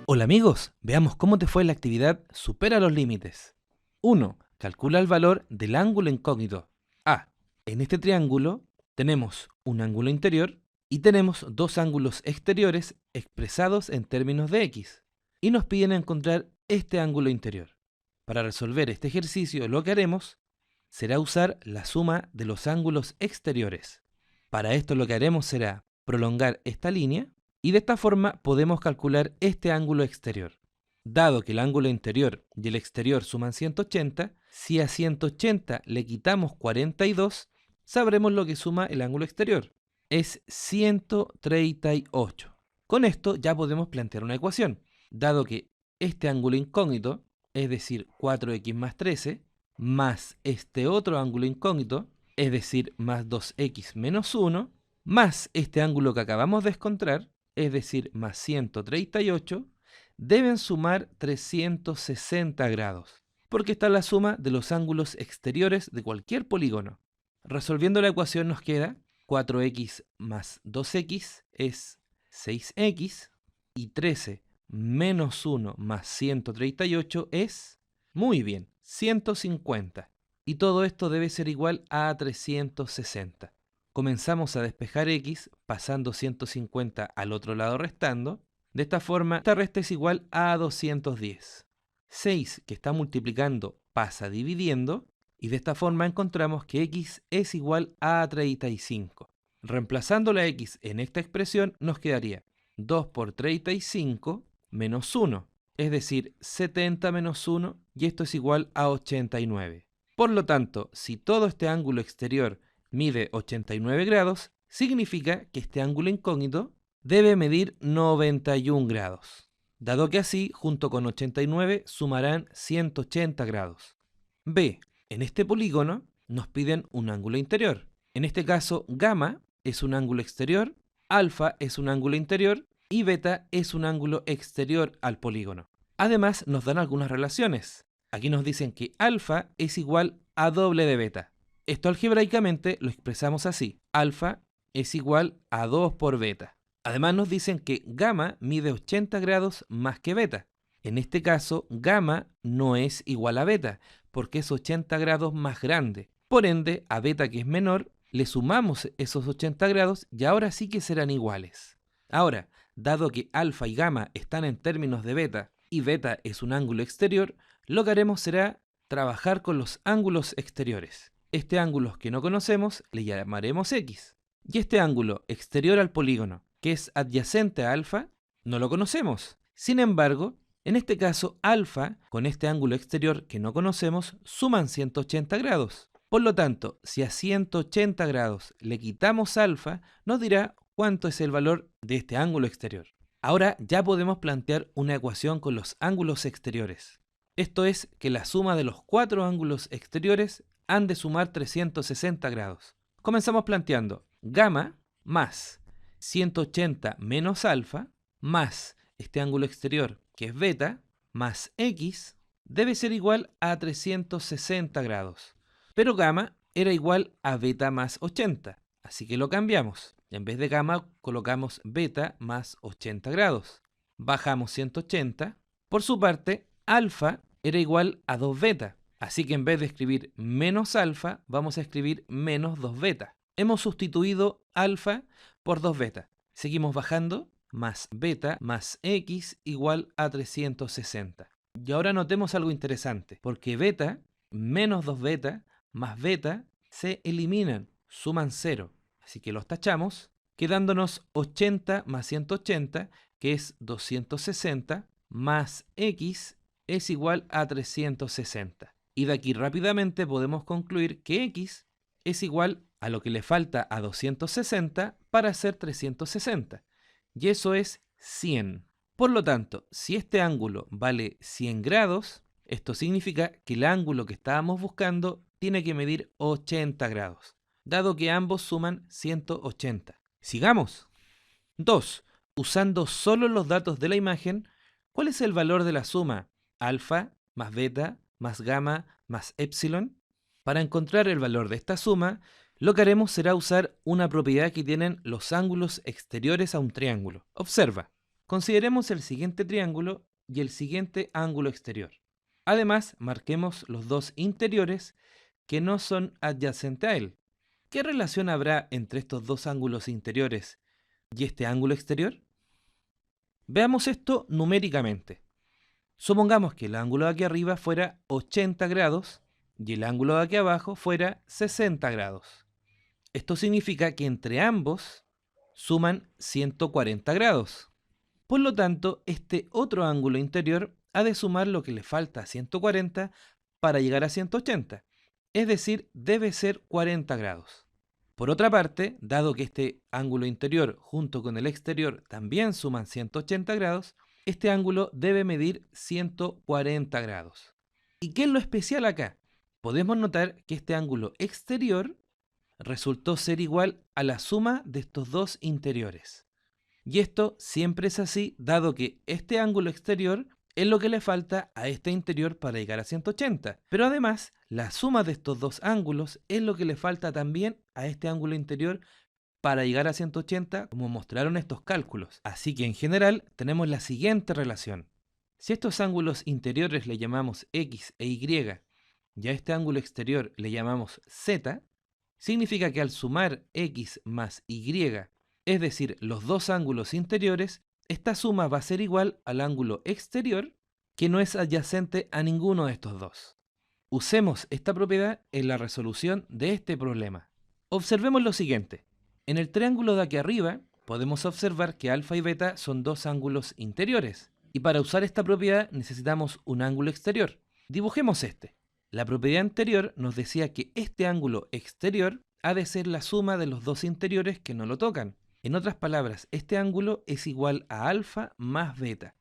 Hola amigos, veamos cómo te fue en la actividad Supera los límites. 1. Calcula el valor del ángulo incógnito. A. En este triángulo tenemos un ángulo interior y tenemos dos ángulos exteriores expresados en términos de x. Y nos piden encontrar este ángulo interior. Para resolver este ejercicio lo que haremos será usar la suma de los ángulos exteriores. Para esto lo que haremos será prolongar esta línea y de esta forma podemos calcular este ángulo exterior. Dado que el ángulo interior y el exterior suman 180, si a 180 le quitamos 42, sabremos lo que suma el ángulo exterior. Es 138. Con esto ya podemos plantear una ecuación. Dado que este ángulo incógnito, es decir, 4x más 13, más este otro ángulo incógnito, es decir, más 2x menos 1, más este ángulo que acabamos de encontrar, es decir, más 138, deben sumar 360 grados, porque está la suma de los ángulos exteriores de cualquier polígono. Resolviendo la ecuación nos queda 4x más 2x es 6x y 13 menos 1 más 138 es, muy bien, 150. Y todo esto debe ser igual a 360. Comenzamos a despejar x pasando 150 al otro lado restando. De esta forma, esta resta es igual a 210. 6 que está multiplicando pasa dividiendo y de esta forma encontramos que x es igual a 35. Reemplazando la x en esta expresión nos quedaría 2 por 35 menos 1, es decir, 70 menos 1 y esto es igual a 89. Por lo tanto, si todo este ángulo exterior mide 89 grados, significa que este ángulo incógnito debe medir 91 grados, dado que así, junto con 89, sumarán 180 grados. B. En este polígono nos piden un ángulo interior. En este caso, gamma es un ángulo exterior, alfa es un ángulo interior y beta es un ángulo exterior al polígono. Además, nos dan algunas relaciones. Aquí nos dicen que alfa es igual a doble de beta. Esto algebraicamente lo expresamos así. Alfa es igual a 2 por beta. Además nos dicen que gamma mide 80 grados más que beta. En este caso, gamma no es igual a beta, porque es 80 grados más grande. Por ende, a beta, que es menor, le sumamos esos 80 grados y ahora sí que serán iguales. Ahora, dado que alfa y gamma están en términos de beta y beta es un ángulo exterior, lo que haremos será trabajar con los ángulos exteriores. Este ángulo que no conocemos le llamaremos x. Y este ángulo exterior al polígono, que es adyacente a alfa, no lo conocemos. Sin embargo, en este caso, alfa con este ángulo exterior que no conocemos suman 180 grados. Por lo tanto, si a 180 grados le quitamos alfa, nos dirá cuánto es el valor de este ángulo exterior. Ahora ya podemos plantear una ecuación con los ángulos exteriores. Esto es que la suma de los cuatro ángulos exteriores han de sumar 360 grados. Comenzamos planteando gamma más 180 menos alfa más este ángulo exterior que es beta más x debe ser igual a 360 grados. Pero gamma era igual a beta más 80, así que lo cambiamos. En vez de gamma colocamos beta más 80 grados. Bajamos 180. Por su parte, alfa era igual a 2 beta. Así que en vez de escribir menos alfa, vamos a escribir menos 2 beta. Hemos sustituido alfa por 2 beta. Seguimos bajando, más beta más x igual a 360. Y ahora notemos algo interesante, porque beta menos 2 beta más beta se eliminan, suman 0. Así que los tachamos, quedándonos 80 más 180, que es 260, más x es igual a 360. Y de aquí rápidamente podemos concluir que x es igual a lo que le falta a 260 para hacer 360. Y eso es 100. Por lo tanto, si este ángulo vale 100 grados, esto significa que el ángulo que estábamos buscando tiene que medir 80 grados, dado que ambos suman 180. Sigamos. 2. Usando solo los datos de la imagen, ¿cuál es el valor de la suma alfa más beta más gamma más epsilon? Para encontrar el valor de esta suma, lo que haremos será usar una propiedad que tienen los ángulos exteriores a un triángulo. Observa, Consideremos el siguiente triángulo y el siguiente ángulo exterior. Además, marquemos los dos interiores que no son adyacentes a él. ¿Qué relación habrá entre estos dos ángulos interiores y este ángulo exterior? Veamos esto numéricamente. Supongamos que el ángulo de aquí arriba fuera 80 grados y el ángulo de aquí abajo fuera 60 grados. Esto significa que entre ambos suman 140 grados. Por lo tanto, este otro ángulo interior ha de sumar lo que le falta a 140 para llegar a 180, es decir, debe ser 40 grados. Por otra parte, dado que este ángulo interior junto con el exterior también suman 180 grados, este ángulo debe medir 140 grados. ¿Y qué es lo especial acá? Podemos notar que este ángulo exterior resultó ser igual a la suma de estos dos interiores. Y esto siempre es así, dado que este ángulo exterior es lo que le falta a este interior para llegar a 180. Pero además, la suma de estos dos ángulos es lo que le falta también a este ángulo interior para llegar a 180, como mostraron estos cálculos. Así que en general tenemos la siguiente relación. Si a estos ángulos interiores le llamamos X e Y y a este ángulo exterior le llamamos Z, significa que al sumar X más Y, es decir, los dos ángulos interiores, esta suma va a ser igual al ángulo exterior, que no es adyacente a ninguno de estos dos. Usemos esta propiedad en la resolución de este problema. Observemos lo siguiente. En el triángulo de aquí arriba, podemos observar que alfa y beta son dos ángulos interiores. Y para usar esta propiedad necesitamos un ángulo exterior. Dibujemos este. La propiedad anterior nos decía que este ángulo exterior ha de ser la suma de los dos interiores que no lo tocan. En otras palabras, este ángulo es igual a alfa más beta.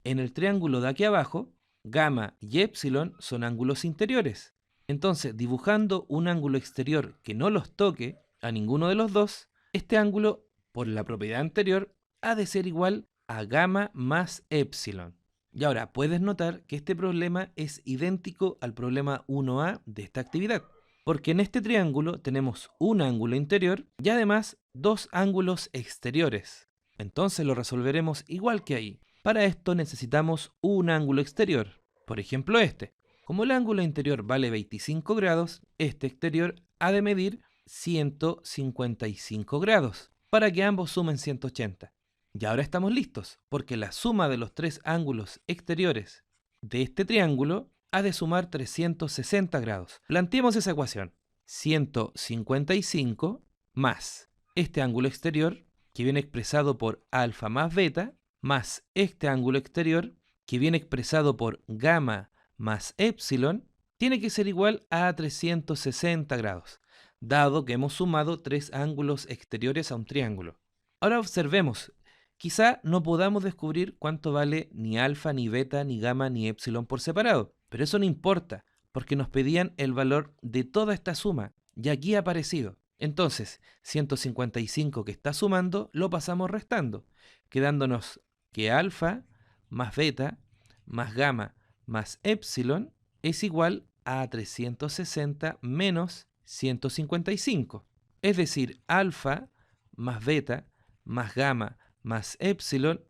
En el triángulo de aquí abajo, gamma y épsilon son ángulos interiores. Entonces, dibujando un ángulo exterior que no los toque a ninguno de los dos, este ángulo, por la propiedad anterior, ha de ser igual a gamma más épsilon. Y ahora, puedes notar que este problema es idéntico al problema 1A de esta actividad, porque en este triángulo tenemos un ángulo interior y además dos ángulos exteriores. Entonces lo resolveremos igual que ahí. Para esto necesitamos un ángulo exterior, por ejemplo este. Como el ángulo interior vale 25 grados, este exterior ha de medir 155 grados, para que ambos sumen 180. Y ahora estamos listos, porque la suma de los tres ángulos exteriores de este triángulo ha de sumar 360 grados. Planteemos esa ecuación. 155 más este ángulo exterior, que viene expresado por alfa más beta, más este ángulo exterior, que viene expresado por gamma más épsilon, tiene que ser igual a 360 grados, dado que hemos sumado tres ángulos exteriores a un triángulo. Ahora observemos, quizá no podamos descubrir cuánto vale ni alfa, ni beta, ni gamma, ni épsilon por separado, pero eso no importa, porque nos pedían el valor de toda esta suma, y aquí ha aparecido. Entonces, 155 que está sumando, lo pasamos restando, quedándonos que alfa más beta más gamma más épsilon es igual a 360 menos 155. Es decir, alfa más beta más gamma más épsilon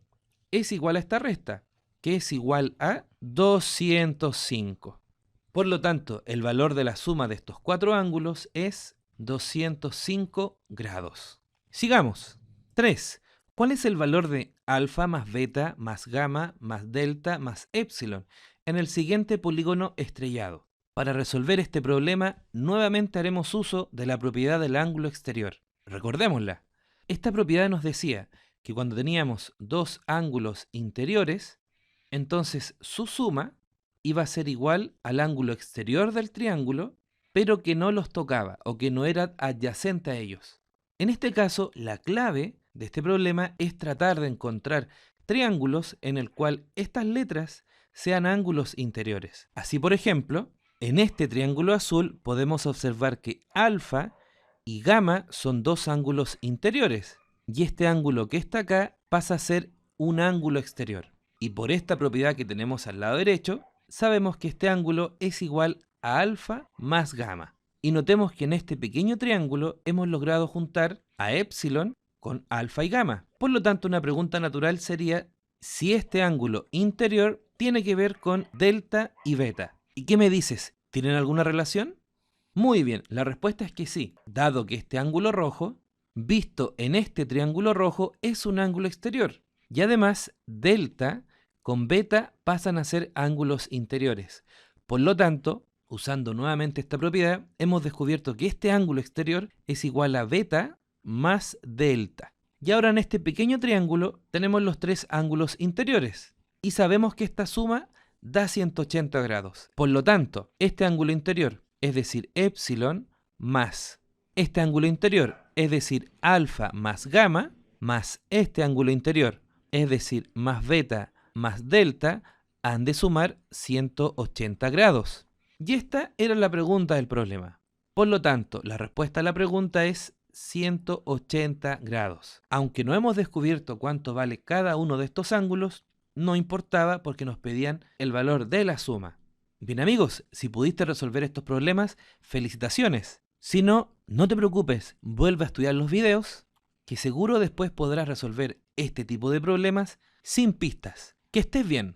es igual a esta resta, que es igual a 205. Por lo tanto, el valor de la suma de estos cuatro ángulos es 205 grados. Sigamos. 3. ¿Cuál es el valor de alfa más beta más gamma más delta más épsilon en el siguiente polígono estrellado? Para resolver este problema, nuevamente haremos uso de la propiedad del ángulo exterior. Recordémosla. Esta propiedad nos decía que cuando teníamos dos ángulos interiores, entonces su suma iba a ser igual al ángulo exterior del triángulo, pero que no los tocaba o que no era adyacente a ellos. En este caso, la clave de este problema es tratar de encontrar triángulos en el cual estas letras sean ángulos interiores. Así, por ejemplo, en este triángulo azul podemos observar que alfa y gamma son dos ángulos interiores, y este ángulo que está acá pasa a ser un ángulo exterior. Y por esta propiedad que tenemos al lado derecho, sabemos que este ángulo es igual a alfa más gamma. Y notemos que en este pequeño triángulo hemos logrado juntar a épsilon con alfa y gamma. Por lo tanto, una pregunta natural sería si este ángulo interior tiene que ver con delta y beta. ¿Y qué me dices? ¿Tienen alguna relación? Muy bien, la respuesta es que sí, dado que este ángulo rojo, visto en este triángulo rojo, es un ángulo exterior. Y además, delta con beta pasan a ser ángulos interiores. Por lo tanto, usando nuevamente esta propiedad, hemos descubierto que este ángulo exterior es igual a beta más delta. Y ahora en este pequeño triángulo tenemos los tres ángulos interiores. Y sabemos que esta suma da 180 grados. Por lo tanto, este ángulo interior, es decir, epsilon, más este ángulo interior, es decir, alfa más gamma, más este ángulo interior, es decir, más beta más delta, han de sumar 180 grados. Y esta era la pregunta del problema. Por lo tanto, la respuesta a la pregunta es 180 grados. Aunque no hemos descubierto cuánto vale cada uno de estos ángulos, no importaba porque nos pedían el valor de la suma. Bien amigos, si pudiste resolver estos problemas, felicitaciones. Si no, no te preocupes, vuelve a estudiar los videos, que seguro después podrás resolver este tipo de problemas sin pistas. Que estés bien.